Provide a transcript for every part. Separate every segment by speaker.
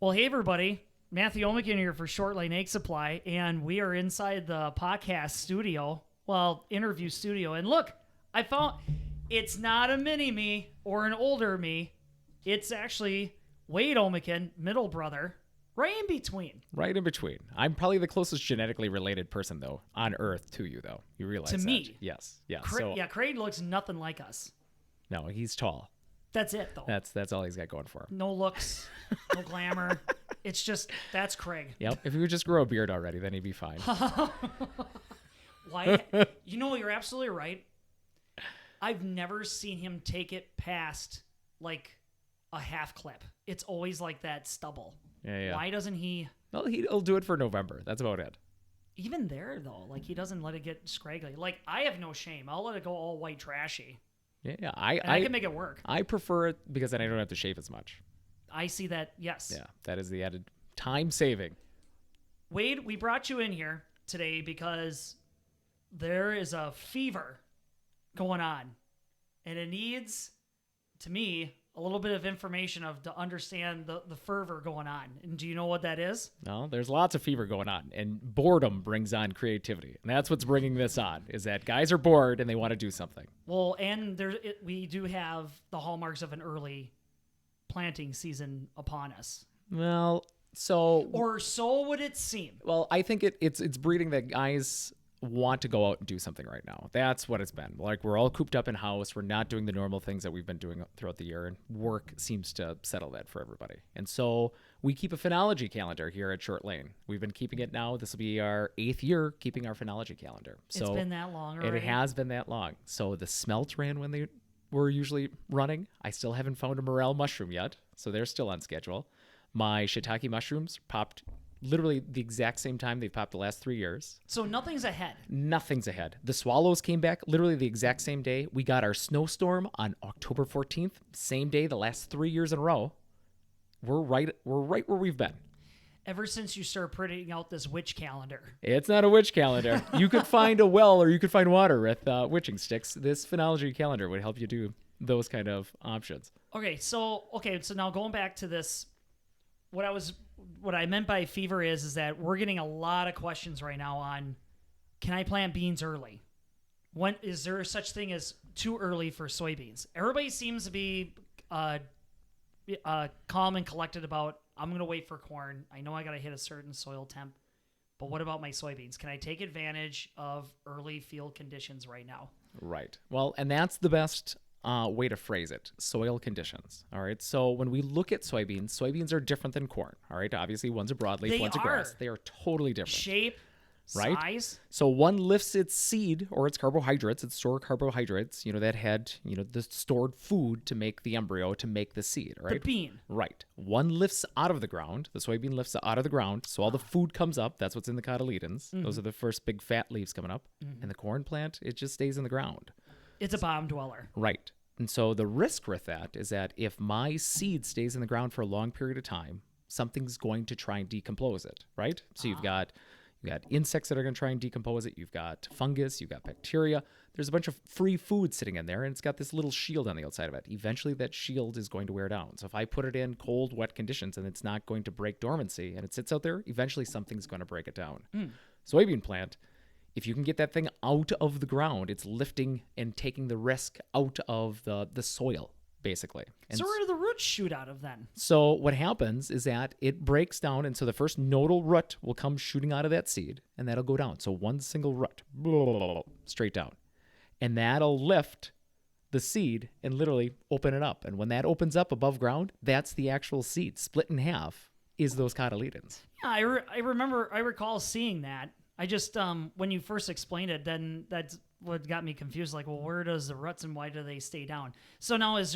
Speaker 1: Well, hey, everybody. Matthew Oehmichen here for Short Lane Egg Supply, and we are inside the podcast studio, interview studio. And look, I found it's not a mini-me or an older me. It's actually Wade Oehmichen, middle brother, right in between.
Speaker 2: Right in between. I'm probably the closest genetically related person, though, on Earth to you, though. You realize
Speaker 1: To
Speaker 2: that?
Speaker 1: me?
Speaker 2: Yes. Yeah.
Speaker 1: Craig looks nothing like us.
Speaker 2: No, he's tall.
Speaker 1: That's it, though.
Speaker 2: That's all he's got going for him.
Speaker 1: No looks, no glamour. It's just, that's Craig.
Speaker 2: Yep. If he would just grow a beard already, then he'd be fine.
Speaker 1: Why? You're absolutely right. I've never seen him take it past, like, a half clip. It's always like that stubble.
Speaker 2: Yeah.
Speaker 1: Why doesn't he?
Speaker 2: Well, he'll do it for November. That's about it.
Speaker 1: Even there, though, like, he doesn't let it get scraggly. Like, I have no shame. I'll let it go all white trashy.
Speaker 2: Yeah.
Speaker 1: I can make it work.
Speaker 2: I prefer it because then I don't have to shave as much.
Speaker 1: I see that, yes.
Speaker 2: Yeah. That is the added time saving.
Speaker 1: Wade, we brought you in here today because there is a fever going on, and it needs, to me, a little bit of information to understand the fervor going on. And do you know what that is?
Speaker 2: No, there's lots of fever going on, and boredom brings on creativity. And that's what's bringing this on, is that guys are bored and they want to do something.
Speaker 1: Well, and we do have the hallmarks of an early planting season upon us.
Speaker 2: Well, so
Speaker 1: would it seem.
Speaker 2: Well, I think it's breeding that guys want to go out and do something right now. That's what it's been. Like, we're all cooped up in house. We're not doing the normal things that we've been doing throughout the year, and work seems to settle that for everybody. And so we keep a phenology calendar here at Short Lane. We've been keeping it now. This will be our 8th year keeping our phenology calendar. So
Speaker 1: it's been that long already.
Speaker 2: It has been that long. So the smelt ran when they were usually running. I still haven't found a morel mushroom yet, so they're still on schedule. My shiitake mushrooms popped literally the exact same time they've popped the last 3 years.
Speaker 1: So nothing's ahead.
Speaker 2: Nothing's ahead. The swallows came back literally the exact same day. We got our snowstorm on October 14th, same day the last 3 years in a row. We're right where we've been.
Speaker 1: Ever since you started printing out this witch calendar.
Speaker 2: It's not a witch calendar. You could find a well or you could find water with witching sticks. This phenology calendar would help you do those kind of options.
Speaker 1: Okay, so now going back to this, what I meant by fever is that we're getting a lot of questions right now on, can I plant beans early? When is there such thing as too early for soybeans? Everybody seems to be calm and collected about, I'm going to wait for corn. I know I got to hit a certain soil temp, but what about my soybeans? Can I take advantage of early field conditions right now?
Speaker 2: Right. Well, and that's the best way to phrase it, soil conditions. All right. So when we look at soybeans are different than corn. All right. Obviously, one's a broadleaf, one's a grass. They are totally different.
Speaker 1: Shape,
Speaker 2: right?
Speaker 1: Size.
Speaker 2: So one lifts its seed or its carbohydrates, its stored carbohydrates, that had, the stored food to make the embryo, to make the seed, right?
Speaker 1: The bean.
Speaker 2: Right. One lifts out of the ground. The soybean lifts out of the ground. So all the food comes up. That's what's in the cotyledons. Mm-hmm. Those are the first big fat leaves coming up. Mm-hmm. And the corn plant, it just stays in the ground.
Speaker 1: It's a bottom dweller.
Speaker 2: Right. And so the risk with that is that if my seed stays in the ground for a long period of time, something's going to try and decompose it, right? So you've got insects that are going to try and decompose it. You've got fungus, you've got bacteria. There's a bunch of free food sitting in there, and it's got this little shield on the outside of it. Eventually that shield is going to wear down. So if I put it in cold, wet conditions and it's not going to break dormancy and it sits out there, eventually something's going to break it down. Soybean plant, if you can get that thing out of the ground, it's lifting and taking the risk out of the soil, basically. And
Speaker 1: so where do the roots shoot out of then?
Speaker 2: So what happens is that it breaks down, and so the first nodal root will come shooting out of that seed, and that'll go down. So one single root, straight down. And that'll lift the seed and literally open it up. And when that opens up above ground, that's the actual seed. Split in half is those cotyledons.
Speaker 1: Yeah, I recall seeing that. I just, when you first explained it, then that's what got me confused. Like, well, where does the roots and why do they stay down? So now is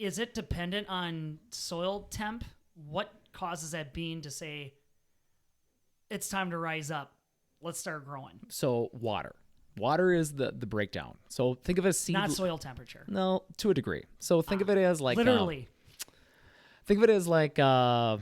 Speaker 1: it dependent on soil temp? What causes that bean to say, it's time to rise up, let's start growing?
Speaker 2: So water. Water is the breakdown. So think of it as seed.
Speaker 1: Not soil temperature.
Speaker 2: No, to a degree. So think of it as like...
Speaker 1: Literally.
Speaker 2: Think of it as like a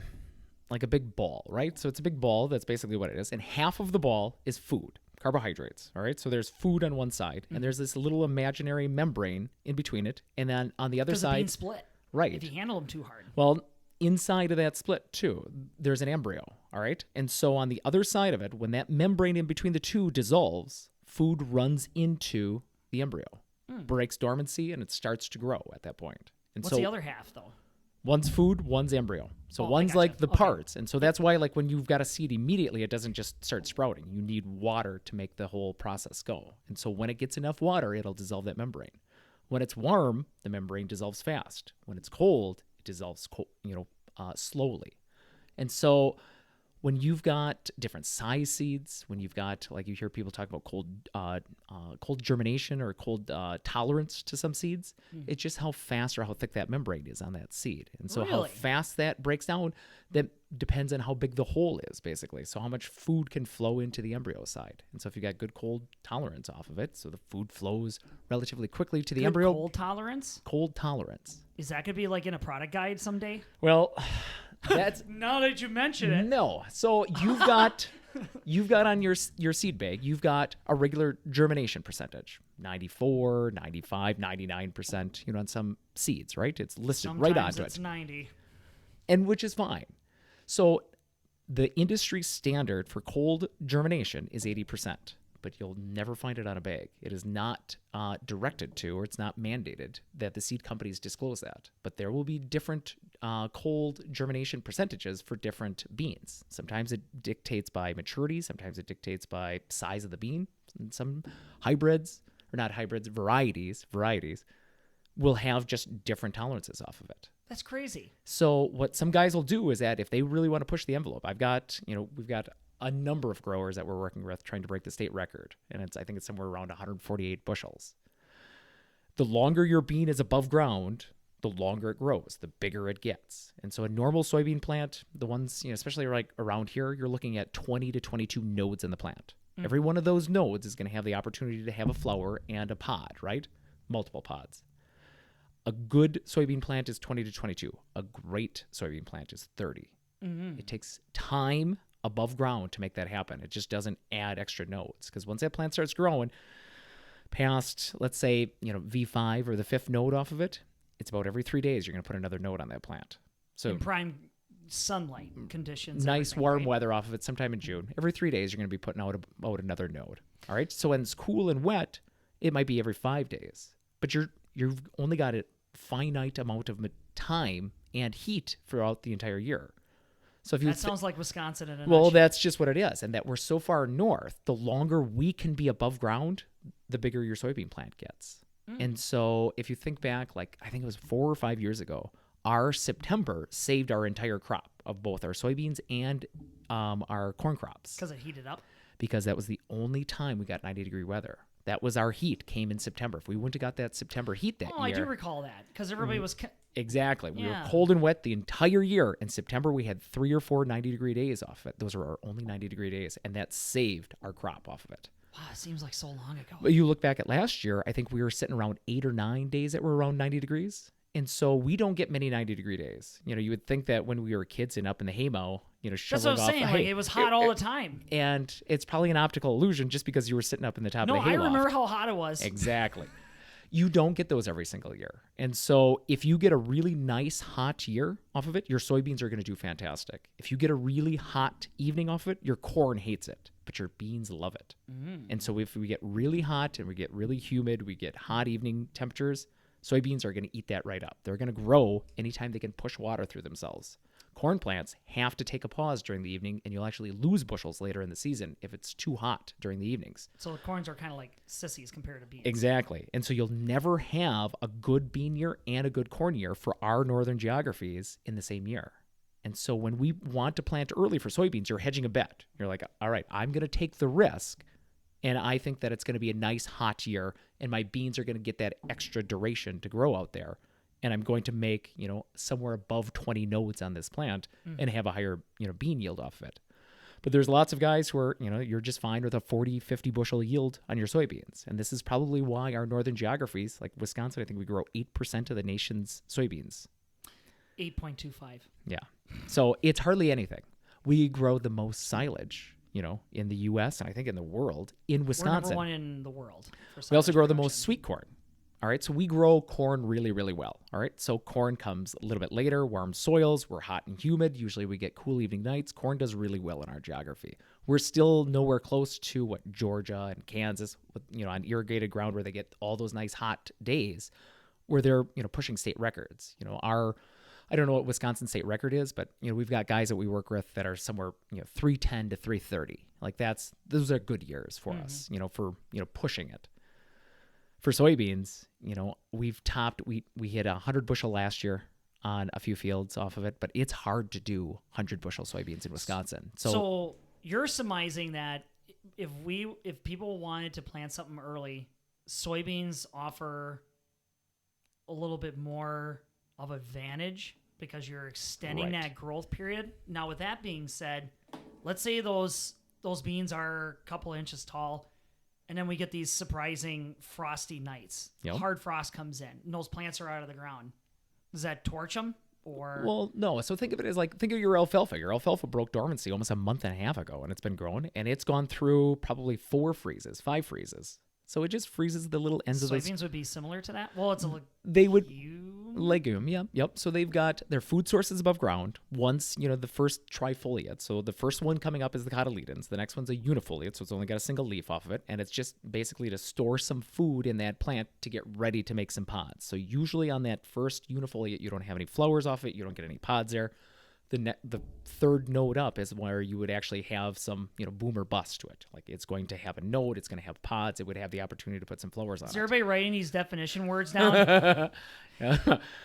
Speaker 2: big ball, right? So it's a big ball. That's basically what it is. And half of the ball is food, carbohydrates, all right? So there's food on one side, and there's this little imaginary membrane in between it. And then on the other side...
Speaker 1: the beans split.
Speaker 2: Right.
Speaker 1: If you handle them too hard.
Speaker 2: Well, inside of that split too, there's an embryo, all right? And so on the other side of it, when that membrane in between the two dissolves, food runs into the embryo, breaks dormancy, and it starts to grow at that point. And
Speaker 1: What's the other half, though?
Speaker 2: One's food, one's embryo. So one's like the parts. And so that's why, like, when you've got a seed immediately, it doesn't just start sprouting. You need water to make the whole process go. And so when it gets enough water, it'll dissolve that membrane. When it's warm, the membrane dissolves fast. When it's cold, it dissolves slowly. And so when you've got different size seeds, when you've got, like, you hear people talk about cold germination or cold tolerance to some seeds, it's just how fast or how thick that membrane is on that seed. And so how fast that breaks down, that depends on how big the hole is, basically. So how much food can flow into the embryo side. And so if you got good cold tolerance off of it, so the food flows relatively quickly to the embryo.
Speaker 1: Cold tolerance?
Speaker 2: Cold tolerance.
Speaker 1: Is that going to be like in a product guide someday?
Speaker 2: Well, that's
Speaker 1: now that you mention it.
Speaker 2: No. So you've got on your seed bag, you've got a regular germination percentage, 94, 95, 99%, on some seeds, right? It's listed right onto
Speaker 1: it's
Speaker 2: it.
Speaker 1: 90.
Speaker 2: And which is fine. So the industry standard for cold germination is 80%, but you'll never find it on a bag. It is not directed to, or it's not mandated that the seed companies disclose that. But there will be different cold germination percentages for different beans. Sometimes it dictates by maturity. Sometimes it dictates by size of the bean. And some varieties will have just different tolerances off of it.
Speaker 1: That's crazy.
Speaker 2: So what some guys will do is that if they really want to push the envelope, we've got a number of growers that we're working with trying to break the state record. And I think it's somewhere around 148 bushels. The longer your bean is above ground, the longer it grows, the bigger it gets. And so a normal soybean plant, the ones, especially like around here, you're looking at 20 to 22 nodes in the plant. Every one of those nodes is going to have the opportunity to have a flower and a pod, right? Multiple pods. A good soybean plant is 20 to 22. A great soybean plant is 30. It takes time above ground to make that happen. It just doesn't add extra nodes, because once that plant starts growing past, let's say, V5 or the fifth node off of it, it's about every 3 days you're going to put another node on that plant. So
Speaker 1: in prime sunlight conditions.
Speaker 2: Nice warm weather off of it sometime in June. Every 3 days you're going to be putting out another node. All right. So when it's cool and wet, it might be every 5 days, but you've only got a finite amount of time and heat throughout the entire year. So if you
Speaker 1: sounds like Wisconsin in a
Speaker 2: well,
Speaker 1: nutshell.
Speaker 2: that's just what it is. And that we're so far north, the longer we can be above ground, the bigger your soybean plant gets. And so if you think back, like I think it was 4 or 5 years ago, our September saved our entire crop of both our soybeans and our corn crops.
Speaker 1: Because it heated up?
Speaker 2: Because that was the only time we got 90-degree weather. That was our heat came in September. If we wouldn't have got that September heat that year.
Speaker 1: Oh, I do recall that, because everybody was...
Speaker 2: Exactly. We were cold and wet the entire year. In September, we had 3 or 4 90-degree days off of it. Those were our only 90-degree days, and that saved our crop off of it.
Speaker 1: Wow, it seems like so long ago.
Speaker 2: But you look back at last year, I think we were sitting around 8 or 9 days that were around 90 degrees. And so we don't get many 90-degree days. You would think that when we were kids and up in the haymow, shoveling off.
Speaker 1: That's what I'm saying. Like, it was hot all the time.
Speaker 2: And it's probably an optical illusion just because you were sitting up in the top of the hayloft.
Speaker 1: No, I remember how hot it was.
Speaker 2: Exactly. You don't get those every single year. And so if you get a really nice hot year off of it, your soybeans are going to do fantastic. If you get a really hot evening off of it, your corn hates it, but your beans love it. And so if we get really hot and we get really humid, we get hot evening temperatures, soybeans are going to eat that right up. They're going to grow anytime they can push water through themselves. Corn plants have to take a pause during the evening, and you'll actually lose bushels later in the season if it's too hot during the evenings.
Speaker 1: So the corns are kind of like sissies compared to beans.
Speaker 2: Exactly. And so you'll never have a good bean year and a good corn year for our northern geographies in the same year. And so when we want to plant early for soybeans, you're hedging a bet. You're like, all right, I'm going to take the risk, and I think that it's going to be a nice hot year, and my beans are going to get that extra duration to grow out there. And I'm going to make, somewhere above 20 nodes on this plant and have a higher, bean yield off of it. But there's lots of guys who are, you're just fine with a 40, 50 bushel yield on your soybeans. And this is probably why our northern geographies, like Wisconsin, I think we grow 8% of the nation's soybeans.
Speaker 1: 8.25.
Speaker 2: Yeah. So it's hardly anything. We grow the most silage, in the U.S. and I think in the world in Wisconsin.
Speaker 1: We're number one in the world.
Speaker 2: We also grow the most sweet corn. All right, so we grow corn really, really well. All right, so corn comes a little bit later, warm soils, we're hot and humid. Usually we get cool evening nights. Corn does really well in our geography. We're still nowhere close to what Georgia and Kansas, on irrigated ground where they get all those nice hot days where they're, pushing state records. I don't know what Wisconsin state record is, but, we've got guys that we work with that are somewhere, 310 to 330. Like those are good years for us, for, pushing it. For soybeans, we've topped, we hit 100 bushel last year on a few fields off of it, but it's hard to do 100 bushel soybeans in Wisconsin.
Speaker 1: So you're surmising that if people wanted to plant something early, soybeans offer a little bit more of advantage because you're extending that growth period. Now, with that being said, let's say those beans are a couple inches tall. And then we get these surprising frosty nights.
Speaker 2: Yep.
Speaker 1: Hard frost comes in, and those plants are out of the ground. Does that torch them? Or
Speaker 2: Well, no. So think of it as think of your alfalfa. Your alfalfa broke dormancy almost a month and a half ago, and it's been growing, and it's gone through probably 5 freezes. So it just freezes the little ends of those.
Speaker 1: Soybeans would be similar to that? Well, it's a
Speaker 2: legume, yep. So they've got their food sources above ground. Once, the first trifoliate. So the first one coming up is the cotyledons. The next one's a unifoliate, so it's only got a single leaf off of it. And it's just basically to store some food in that plant to get ready to make some pods. So usually on that first unifoliate, you don't have any flowers off it. You don't get any pods there. The third node up is where you would actually have some, boom or bust to it. Like it's going to have a node, it's going to have pods, it would have the opportunity to put some flowers on it.
Speaker 1: Is everybody writing these definition words down?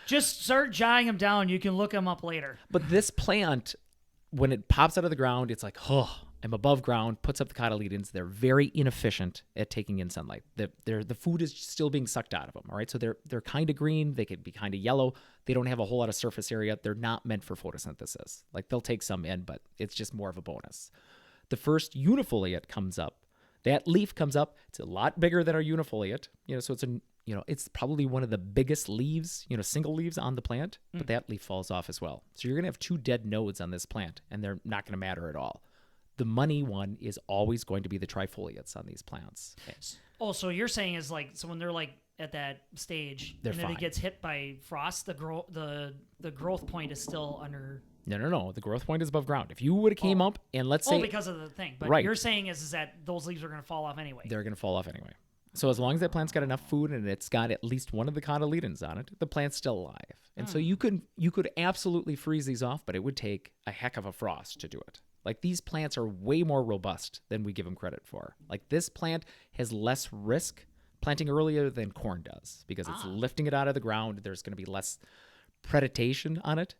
Speaker 1: Just start jotting them down. You can look them up later.
Speaker 2: But this plant, when it pops out of the ground, it's like, I'm above ground, puts up the cotyledons. They're very inefficient at taking in sunlight. The food is still being sucked out of them, all right? So they're kind of green. They could be kind of yellow. They don't have a whole lot of surface area. They're not meant for photosynthesis. Like they'll take some in, but it's just more of a bonus. The first unifoliate comes up. That leaf comes up. It's a lot bigger than our unifoliate, so it's probably one of the biggest leaves, single leaves on the plant, but that leaf falls off as well. So you're going to have 2 dead nodes on this plant, and they're not going to matter at all. The money one is always going to be the trifoliates on these plants.
Speaker 1: Oh, so you're saying is so when they're at that stage,
Speaker 2: They're
Speaker 1: and then
Speaker 2: fine.
Speaker 1: it gets hit by frost, the growth point is still under.
Speaker 2: No. The growth point is above ground. If you would have came up and let's say
Speaker 1: because of the thing, but
Speaker 2: Right.
Speaker 1: you're saying is that those leaves are going to fall off anyway.
Speaker 2: they're going to fall off anyway. So as long as that plant's got enough food and it's got at least one of the cotyledons on it, the plant's still alive. And so you could absolutely freeze these off, but it would take a heck of a frost to do it. Like these plants are way more robust than we give them credit for. Like this plant has less risk planting earlier than corn does because it's lifting it out of the ground. There's going to be less predation on it.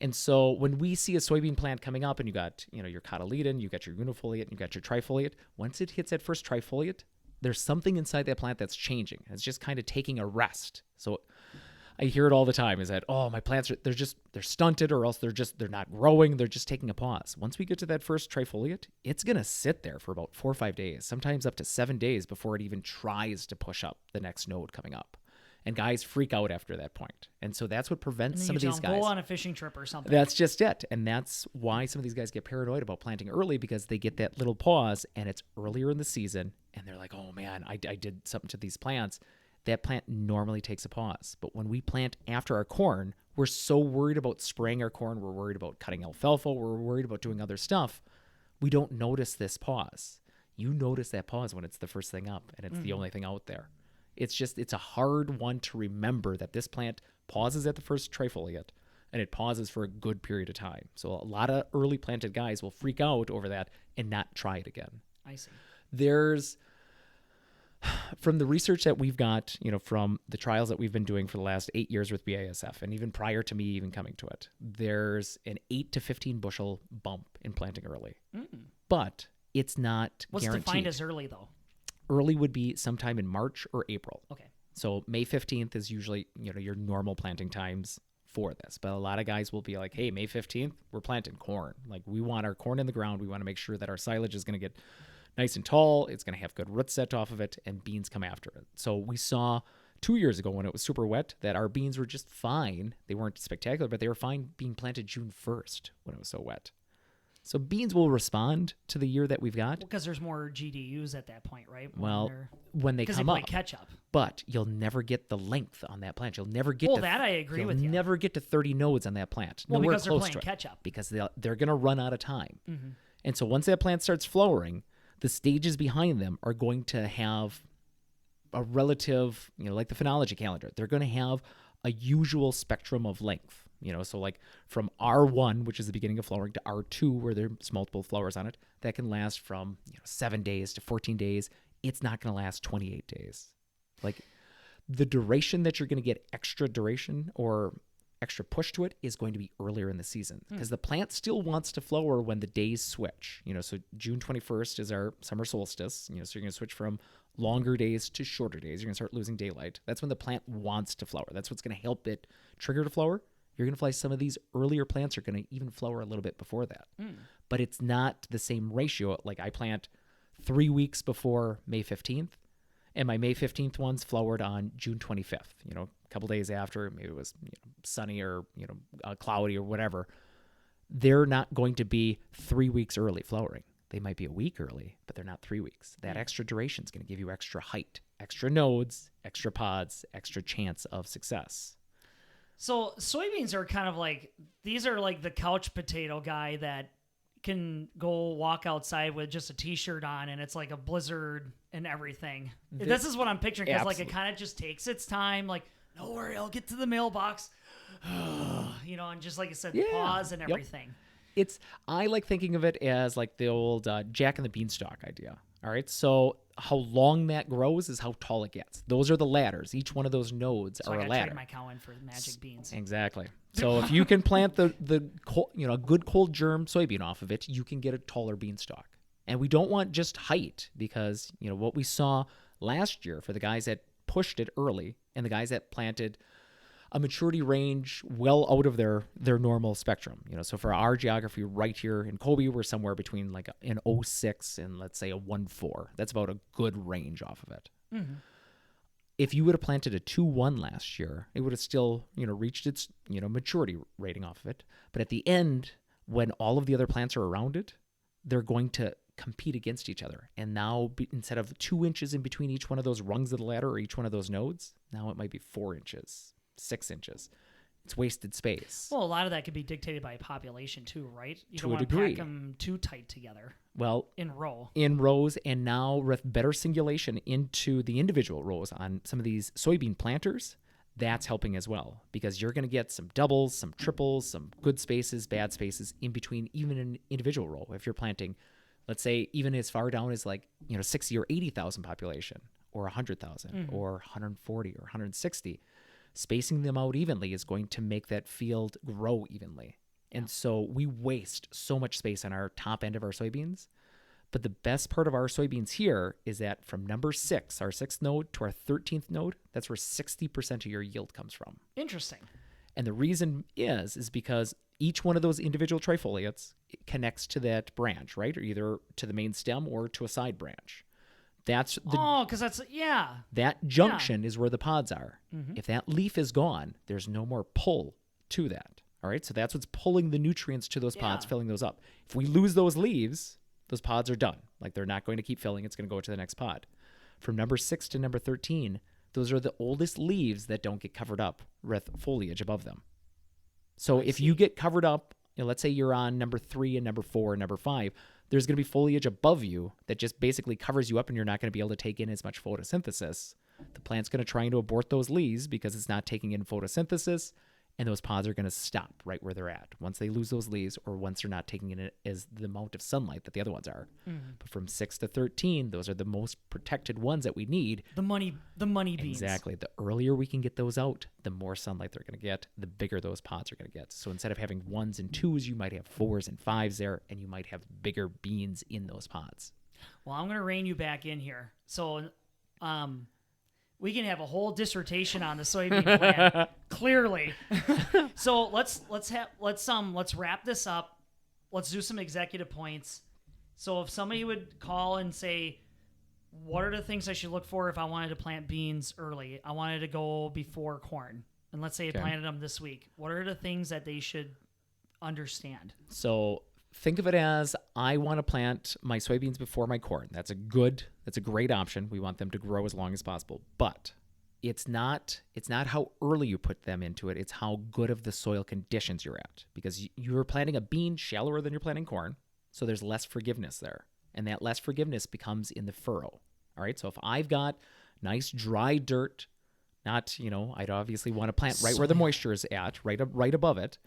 Speaker 2: And so when we see a soybean plant coming up and you got, your cotyledon, you got your unifoliate, and you got your trifoliate, once it hits that first trifoliate, there's something inside that plant that's changing. It's just kind of taking a rest. So I hear it all the time is that, my plants they're stunted or else they're not growing. They're just taking a pause. Once we get to that first trifoliate, it's going to sit there for about 4 or 5 days, sometimes up to 7 days before it even tries to push up the next node coming up. And guys freak out after that point. And so that's what prevents some of these guys.
Speaker 1: Go on a fishing trip or something.
Speaker 2: That's just it. And that's why some of these guys get paranoid about planting early because they get that little pause and it's earlier in the season and they're like, oh man, I did something to these plants. That plant normally takes a pause. But when we plant after our corn, we're so worried about spraying our corn. We're worried about cutting alfalfa. We're worried about doing other stuff. We don't notice this pause. You notice that pause when it's the first thing up and it's the only thing out there. It's a hard one to remember that this plant pauses at the first trifoliate and it pauses for a good period of time. So a lot of early planted guys will freak out over that and not try it again.
Speaker 1: I see.
Speaker 2: There's, from the research that we've got, from the trials that we've been doing for the last 8 years with BASF, and even prior to me even coming to it, there's an 8 to 15 bushel bump in planting early. But it's not
Speaker 1: What's
Speaker 2: guaranteed.
Speaker 1: defined as early, though?
Speaker 2: Early would be sometime in March or April.
Speaker 1: Okay.
Speaker 2: So May 15th is usually, your normal planting times for this. But a lot of guys will be like, hey, May 15th, we're planting corn. Like we want our corn in the ground. We want to make sure that our silage is going to get nice and tall. It's going to have good root set off of it and beans come after it. So we saw 2 years ago when it was super wet that our beans were just fine. They weren't spectacular, but they were fine being planted June 1st when it was so wet. So beans will respond to the year that we've got.
Speaker 1: Because there's more GDUs at that point, right?
Speaker 2: Well, when they
Speaker 1: because
Speaker 2: come
Speaker 1: they play
Speaker 2: up,
Speaker 1: catch up.
Speaker 2: but you'll never get the length on that plant. You'll never get.
Speaker 1: Well, that I agree with you.
Speaker 2: You'll never get to 30 nodes on that plant.
Speaker 1: Well,
Speaker 2: Nowhere
Speaker 1: because they're
Speaker 2: close
Speaker 1: playing
Speaker 2: to it.
Speaker 1: catch up.
Speaker 2: Because they're going to run out of time.
Speaker 1: Mm-hmm.
Speaker 2: And so once that plant starts flowering, the stages behind them are going to have a relative, like the phenology calendar. They're going to have a usual spectrum of length. So like from R1, which is the beginning of flowering, to R2, where there's multiple flowers on it, that can last from 7 days to 14 days. It's not going to last 28 days. Like the duration that you're going to get extra duration or extra push to it is going to be earlier in the season because the plant still wants to flower when the days switch. So June 21st is our summer solstice. So you're going to switch from longer days to shorter days. You're going to start losing daylight. That's when the plant wants to flower. That's what's going to help it trigger to flower. You're going to find some of these earlier plants are going to even flower a little bit before that. But it's not the same ratio. Like I plant 3 weeks before May 15th, and my May 15th ones flowered on June 25th. A couple days after, maybe it was sunny or cloudy or whatever. They're not going to be 3 weeks early flowering. They might be a week early, but they're not 3 weeks. That extra duration is going to give you extra height, extra nodes, extra pods, extra chance of success.
Speaker 1: So soybeans are kind of like, these are like the couch potato guy that can go walk outside with just a t-shirt on and it's like a blizzard and everything. This is what I'm picturing because like it kind of just takes its time. Like, don't worry, I'll get to the mailbox. And just like I said, pause and everything.
Speaker 2: I like thinking of it as like the old Jack and the Beanstalk idea. All right. So how long that grows is how tall it gets. Those are the ladders. Each one of those nodes are a ladder.
Speaker 1: Trade my cow in for magic beans.
Speaker 2: Exactly. So if you can plant a good cold germ soybean off of it, you can get a taller beanstalk. And we don't want just height because, what we saw last year for the guys that pushed it early and the guys that planted a maturity range well out of their normal spectrum. So for our geography right here in Kobe, we're somewhere between like an 0.6 and let's say a 1.4. That's about a good range off of it. Mm-hmm. If you would have planted a 2.1 last year, it would have still, reached its, maturity rating off of it. But at the end, when all of the other plants are around it, they're going to compete against each other. And now instead of 2 inches in between each one of those rungs of the ladder or each one of those nodes, now it might be 4 inches. 6 inches. It's wasted space.
Speaker 1: Well, a lot of that could be dictated by population too, right? You don't
Speaker 2: To a
Speaker 1: want to
Speaker 2: degree.
Speaker 1: pack them too tight together.
Speaker 2: Well,
Speaker 1: in
Speaker 2: rows, and now with better singulation into the individual rows on some of these soybean planters, that's helping as well because you're going to get some doubles, some triples, some good spaces, bad spaces in between even an individual row. If you're planting, let's say, even as far down as like 60 or 80,000 population, or 100,000, or 140 or 160. Spacing them out evenly is going to make that field grow evenly. And so we waste so much space on our top end of our soybeans. But the best part of our soybeans here is that from number 6, our 6th node, to our 13th node, that's where 60% of your yield comes from.
Speaker 1: Interesting.
Speaker 2: And the reason is because each one of those individual trifoliates connects to that branch, right? Or either to the main stem or to a side branch.
Speaker 1: Because
Speaker 2: that junction is where the pods are. Mm-hmm. If that leaf is gone, there's no more pull to that. All right. So that's what's pulling the nutrients to those pods, filling those up. If we lose those leaves, those pods are done. Like they're not going to keep filling. It's going to go to the next pod. From number 6 to number 13, those are the oldest leaves that don't get covered up with foliage above them. So if you get covered up, let's say you're on number 3 and number 4 and number 5, there's going to be foliage above you that just basically covers you up and you're not going to be able to take in as much photosynthesis. The plant's going to try to abort those leaves because it's not taking in photosynthesis, and those pods are going to stop right where they're at once they lose those leaves or once they're not taking in as the amount of sunlight that the other ones are. Mm-hmm. But from 6 to 13, those are the most protected ones that we need.
Speaker 1: The money beans.
Speaker 2: Exactly. The earlier we can get those out, the more sunlight they're going to get, the bigger those pods are going to get. So instead of having 1s and 2s, you might have 4s and 5s there, and you might have bigger beans in those pods.
Speaker 1: Well, I'm going to rein you back in here. So, we can have a whole dissertation on the soybean plant. Clearly. So let's wrap this up. Let's do some executive points. So if somebody would call and say, what are the things I should look for if I wanted to plant beans early? I wanted to go before corn. And let's say I planted them this week. What are the things that they should understand?
Speaker 2: So think of it as I want to plant my soybeans before my corn. That's a great option. We want them to grow as long as possible. But it's not how early you put them into it. It's how good of the soil conditions you're at. Because you're planting a bean shallower than you're planting corn, so there's less forgiveness there. And that less forgiveness becomes in the furrow. All right, so if I've got nice dry dirt, I'd obviously want to plant right where the moisture is at, right above it.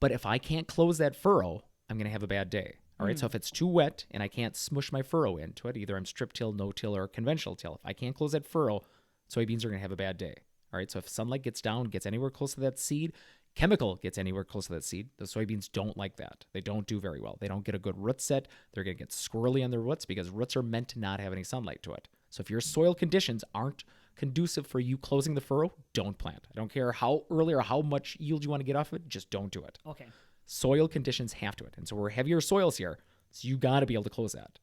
Speaker 2: But if I can't close that furrow, I'm going to have a bad day. All right, so if it's too wet and I can't smush my furrow into it, either I'm strip till, no till, or conventional till, if I can't close that furrow, soybeans are going to have a bad day. All right, so if sunlight gets anywhere close to that seed, chemical gets anywhere close to that seed, the soybeans don't like that. They don't do very well. They don't get a good root set. They're going to get squirrely on their roots because roots are meant to not have any sunlight to it. So if your soil conditions aren't conducive for you closing the furrow, don't plant. I don't care how early or how much yield you want to get off of it, just don't do it.
Speaker 1: Okay.
Speaker 2: Soil conditions have to it. And so we're heavier soils here, so you got to be able to close that.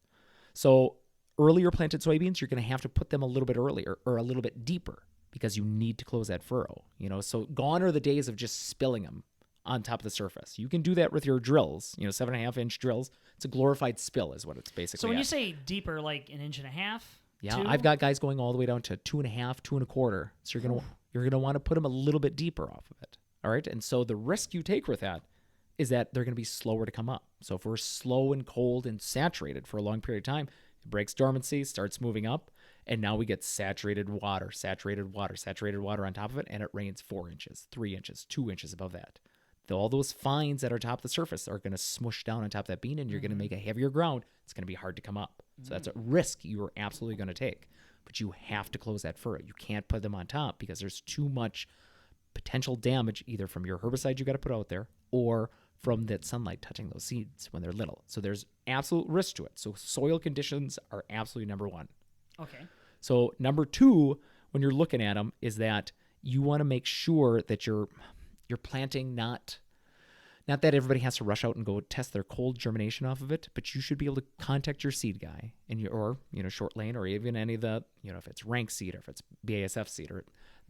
Speaker 2: So earlier planted soybeans, you're going to have to put them a little bit earlier or a little bit deeper because you need to close that furrow. So gone are the days of just spilling them on top of the surface. You can do that with your drills, 7.5-inch drills. It's a glorified spill is what it's basically.
Speaker 1: So when you say deeper, like 1.5 inches?
Speaker 2: Yeah,
Speaker 1: 2?
Speaker 2: I've got guys going all the way down to 2.5, 2.25. So you're gonna want to put them a little bit deeper off of it. All right, and so the risk you take with that is that they're gonna be slower to come up. So if we're slow and cold and saturated for a long period of time, it breaks dormancy, starts moving up, and now we get saturated water on top of it, and it rains 4 inches, 3 inches, 2 inches above that. All those fines that are top of the surface are going to smush down on top of that bean, and you're going to make a heavier ground. It's going to be hard to come up. So that's a risk you are absolutely going to take. But you have to close that furrow. You can't put them on top because there's too much potential damage either from your herbicide you got to put out there or from that sunlight touching those seeds when they're little. So there's absolute risk to it. So soil conditions are absolutely number one.
Speaker 1: Okay.
Speaker 2: So number two, when you're looking at them, is that you want to make sure that you're planting not that everybody has to rush out and go test their cold germination off of it, but you should be able to contact your seed guy or Short Lane or even any of the, if it's rank seed or if it's BASF seed or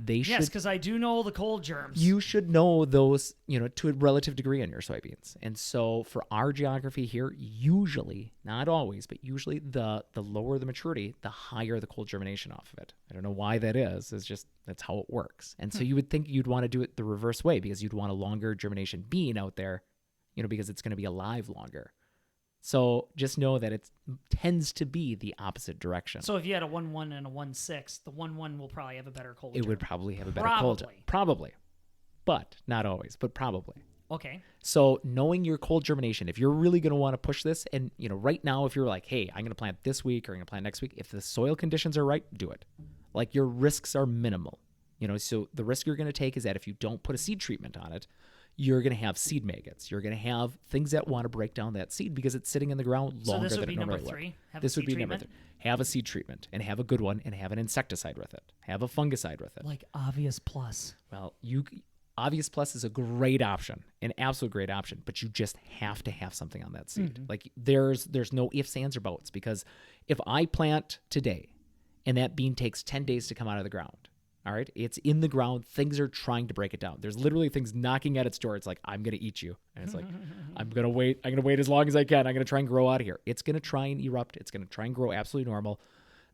Speaker 1: Yes, because I do know the cold germs.
Speaker 2: You should know those, to a relative degree on your soybeans. And so for our geography here, usually, not always, but usually the lower the maturity, the higher the cold germination off of it. I don't know why that is. It's just, that's how it works. And so you would think you'd want to do it the reverse way because you'd want a longer germination bean out there, because it's going to be alive longer. So just know that it tends to be the opposite direction.
Speaker 1: So if you had a 1.1 and a 1.6, the 1.1 will probably have a better cold germ.
Speaker 2: It would probably have a better cold germ. Probably. But not always, but probably.
Speaker 1: Okay.
Speaker 2: So knowing your cold germination, if you're really going to want to push this, and right now if you're like, hey, I'm going to plant this week or I'm going to plant next week, if the soil conditions are right, do it. Like your risks are minimal. So the risk you're going to take is that if you don't put a seed treatment on it, you're going to have seed maggots. You're going to have things that want to break down that seed because it's sitting in the ground longer than it normally would.
Speaker 1: So this would be number 3?
Speaker 2: This would be number 3. Have a seed treatment and have a good one and have an insecticide with it. Have a fungicide with it.
Speaker 1: Like Obvious Plus.
Speaker 2: Well, Obvious Plus is a great option, an absolute great option, but you just have to have something on that seed. Like there's no ifs, ands, or buts because if I plant today and that bean takes 10 days to come out of the ground, all right, it's in the ground. Things are trying to break it down. There's literally things knocking at its door. It's like, I'm going to eat you. And it's like, I'm going to wait. I'm going to wait as long as I can. I'm going to try and grow out of here. It's going to try and erupt. It's going to try and grow absolutely normal.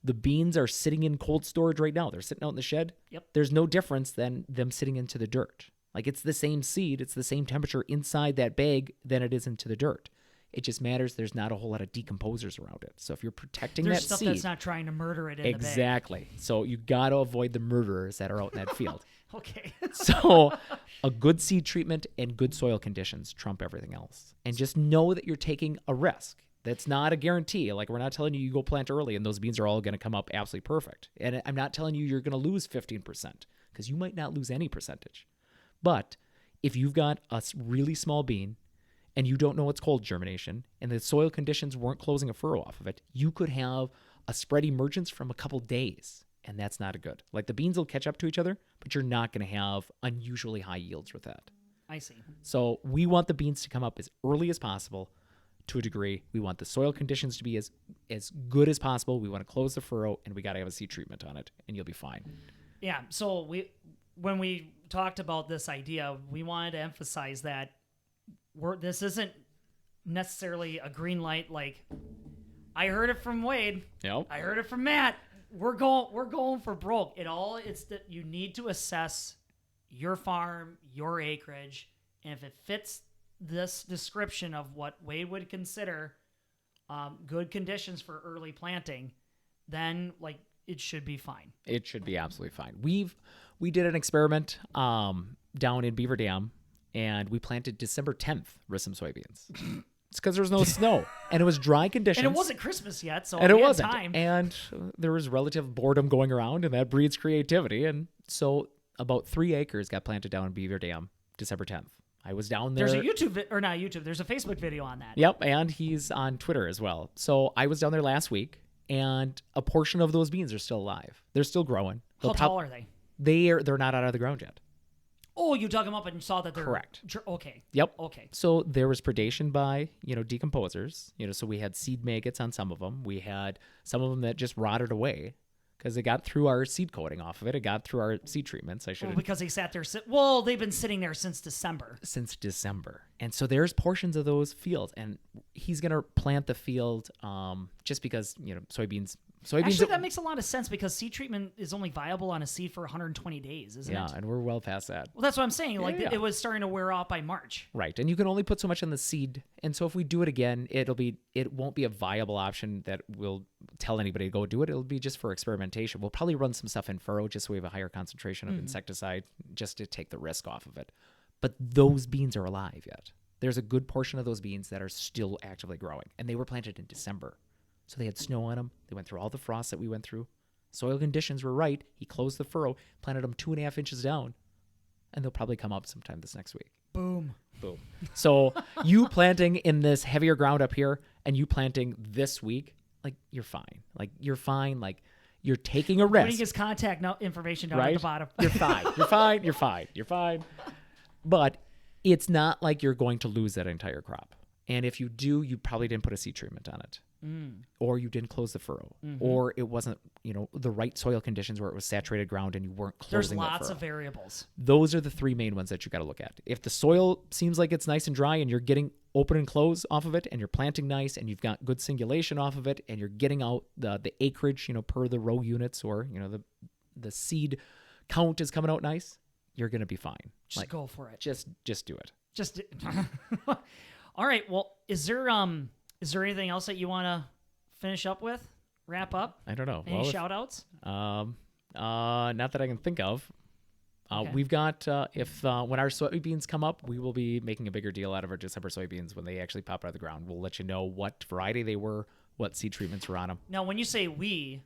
Speaker 2: The beans are sitting in cold storage right now. They're sitting out in the shed.
Speaker 1: Yep.
Speaker 2: There's no difference than them sitting into the dirt. Like it's the same seed. It's the same temperature inside that bag than it is into the dirt. It just matters there's not a whole lot of decomposers around it. So if you're protecting that seed...
Speaker 1: There's stuff that's not trying to murder it in the bag.
Speaker 2: Exactly. So you got to avoid the murderers that are out in that field.
Speaker 1: Okay.
Speaker 2: So a good seed treatment and good soil conditions trump everything else. And just know that you're taking a risk. That's not a guarantee. Like we're not telling you go plant early and those beans are all going to come up absolutely perfect. And I'm not telling you you're going to lose 15% because you might not lose any percentage. But if you've got a really small bean and you don't know it's cold germination, and the soil conditions weren't closing a furrow off of it, you could have a spread emergence from a couple days, and that's not good. Like the beans will catch up to each other, but you're not going to have unusually high yields with that.
Speaker 1: I see.
Speaker 2: So we want the beans to come up as early as possible to a degree. We want the soil conditions to be as good as possible. We want to close the furrow, and we got to have a seed treatment on it, and you'll be fine.
Speaker 1: Yeah, so when we talked about this idea, we wanted to emphasize that this isn't necessarily a green light. Like I heard it from Wade.
Speaker 2: Yep.
Speaker 1: I heard it from Matt. We're going for broke. It's that you need to assess your farm, your acreage, and if it fits this description of what Wade would consider good conditions for early planting, then like it should be fine.
Speaker 2: It should be absolutely fine. We did an experiment down in Beaver Dam, and we planted December 10th ricin soybeans. It's because there was no snow, and it was dry conditions.
Speaker 1: And it wasn't Christmas yet, so
Speaker 2: and it
Speaker 1: we had
Speaker 2: wasn't.
Speaker 1: time.
Speaker 2: And there was relative boredom going around, and that breeds creativity. And so about 3 acres got planted down in Beaver Dam December 10th. I was down there.
Speaker 1: There's a there's a Facebook video on that.
Speaker 2: Yep, and he's on Twitter as well. So I was down there last week, and a portion of those beans are still alive. They're still growing.
Speaker 1: How tall are they?
Speaker 2: They're not out of the ground yet.
Speaker 1: Oh, you dug them up and saw that they're
Speaker 2: correct.
Speaker 1: Okay.
Speaker 2: Yep.
Speaker 1: Okay.
Speaker 2: So there was predation by, decomposers. So we had seed maggots on some of them. We had some of them that just rotted away because it got through our seed coating off of it. It got through our seed treatments.
Speaker 1: Because they sat there. They've been sitting there since December.
Speaker 2: And so there's portions of those fields, and he's going to plant the field just because, soybeans.
Speaker 1: Actually, that makes a lot of sense because seed treatment is only viable on a seed for 120 days, isn't it?
Speaker 2: Yeah, and we're well past that.
Speaker 1: Well, that's what I'm saying. It was starting to wear off by March.
Speaker 2: Right, and you can only put so much on the seed. And so if we do it again, it won't be a viable option that we'll tell anybody to go do it. It'll be just for experimentation. We'll probably run some stuff in furrow just so we have a higher concentration of insecticide just to take the risk off of it. But those beans are alive yet. There's a good portion of those beans that are still actively growing, and they were planted in December. So they had snow on them. They went through all the frost that we went through. Soil conditions were right. He closed the furrow, planted them 2.5 inches down, and they'll probably come up sometime this next week.
Speaker 1: Boom.
Speaker 2: So you planting in this heavier ground up here and you planting this week, you're fine. You're taking a risk.
Speaker 1: Putting his contact information down
Speaker 2: right?
Speaker 1: at the bottom.
Speaker 2: You're fine. But it's not like you're going to lose that entire crop. And if you do, you probably didn't put a seed treatment on it. Or you didn't close the furrow, or it wasn't, the right soil conditions where it was saturated ground and you weren't closing the furrow.
Speaker 1: There's lots of variables.
Speaker 2: Those are the 3 main ones that you got to look at. If the soil seems like it's nice and dry and you're getting open and close off of it and you're planting nice and you've got good singulation off of it and you're getting out the acreage, per the row units or, the seed count is coming out nice, you're going to be fine.
Speaker 1: Just go for it.
Speaker 2: Just do it.
Speaker 1: All right. Well, is there anything else that you want to finish up with? Wrap up?
Speaker 2: I don't know.
Speaker 1: Any shout outs?
Speaker 2: Not that I can think of.
Speaker 1: Okay.
Speaker 2: We've got, when our soybeans come up, we will be making a bigger deal out of our December soybeans when they actually pop out of the ground. We'll let you know what variety they were, what seed treatments were on them.
Speaker 1: Now, when you say we,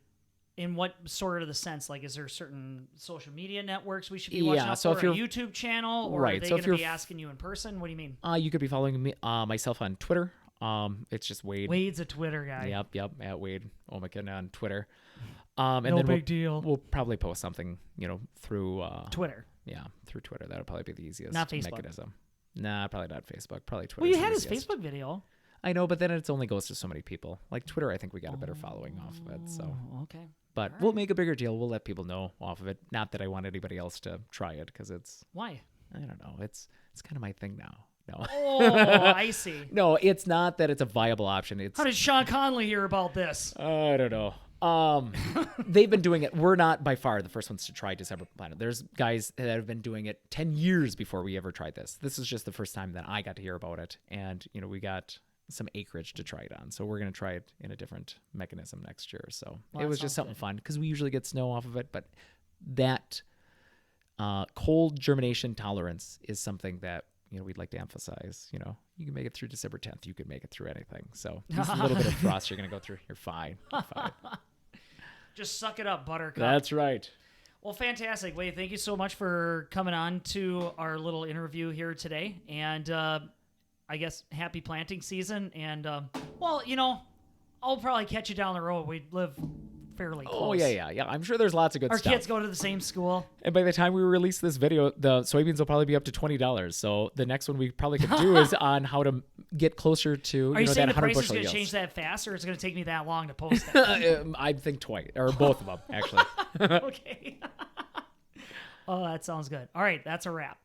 Speaker 1: in what sort of the sense? Is there certain social media networks we should be watching out for? A YouTube channel? Or are they going to be asking you in person? What do you mean?
Speaker 2: You could be following me, myself on Twitter. It's just Wade.
Speaker 1: Wade's a Twitter guy.
Speaker 2: Yep. At Wade Oehmichen on Twitter.
Speaker 1: And no big deal.
Speaker 2: We'll probably post something, through
Speaker 1: Twitter.
Speaker 2: Yeah, through Twitter. That'll probably be the easiest
Speaker 1: not Facebook.
Speaker 2: mechanism. Nah, probably not Facebook. Probably Twitter.
Speaker 1: Well, you had his Facebook video.
Speaker 2: I know, but then it only goes to so many people. Like Twitter, I think we got a better following off of it. So
Speaker 1: okay.
Speaker 2: But we'll make a bigger deal. We'll let people know off of it. Not that I want anybody else to try it because it's.
Speaker 1: Why?
Speaker 2: I don't know. It's kind of my thing now. No.
Speaker 1: Oh, I see.
Speaker 2: No, it's not that it's a viable option. How
Speaker 1: did Sean Conley hear about this?
Speaker 2: I don't know. They've been doing it. We're not by far the first ones to try December Planet. There's guys that have been doing it 10 years before we ever tried this. This is just the first time that I got to hear about it. And, we got some acreage to try it on. So we're going to try it in a different mechanism next year. So it was just something fun because we usually get snow off of it. But that cold germination tolerance is something that, we'd like to emphasize. You can make it through December 10th. You could make it through anything. So just a little bit of frost you're going to go through. You're fine.
Speaker 1: Just suck it up, Buttercup.
Speaker 2: That's right.
Speaker 1: Well, fantastic. Wade, thank you so much for coming on to our little interview here today. And I guess happy planting season. And, I'll probably catch you down the road. We live fairly close.
Speaker 2: Oh, yeah. I'm sure there's lots of good stuff.
Speaker 1: Our kids go to the same school.
Speaker 2: And by the time we release this video, the soybeans will probably be up to $20. So the next one we probably could do is on how to get closer to
Speaker 1: Are you saying
Speaker 2: that
Speaker 1: the
Speaker 2: 100
Speaker 1: price is
Speaker 2: bushel
Speaker 1: going to
Speaker 2: yields.
Speaker 1: change that fast, or it's going to take me that long to post that?
Speaker 2: I think twice, or both of them, actually.
Speaker 1: Okay. Oh, that sounds good. All right, that's a wrap.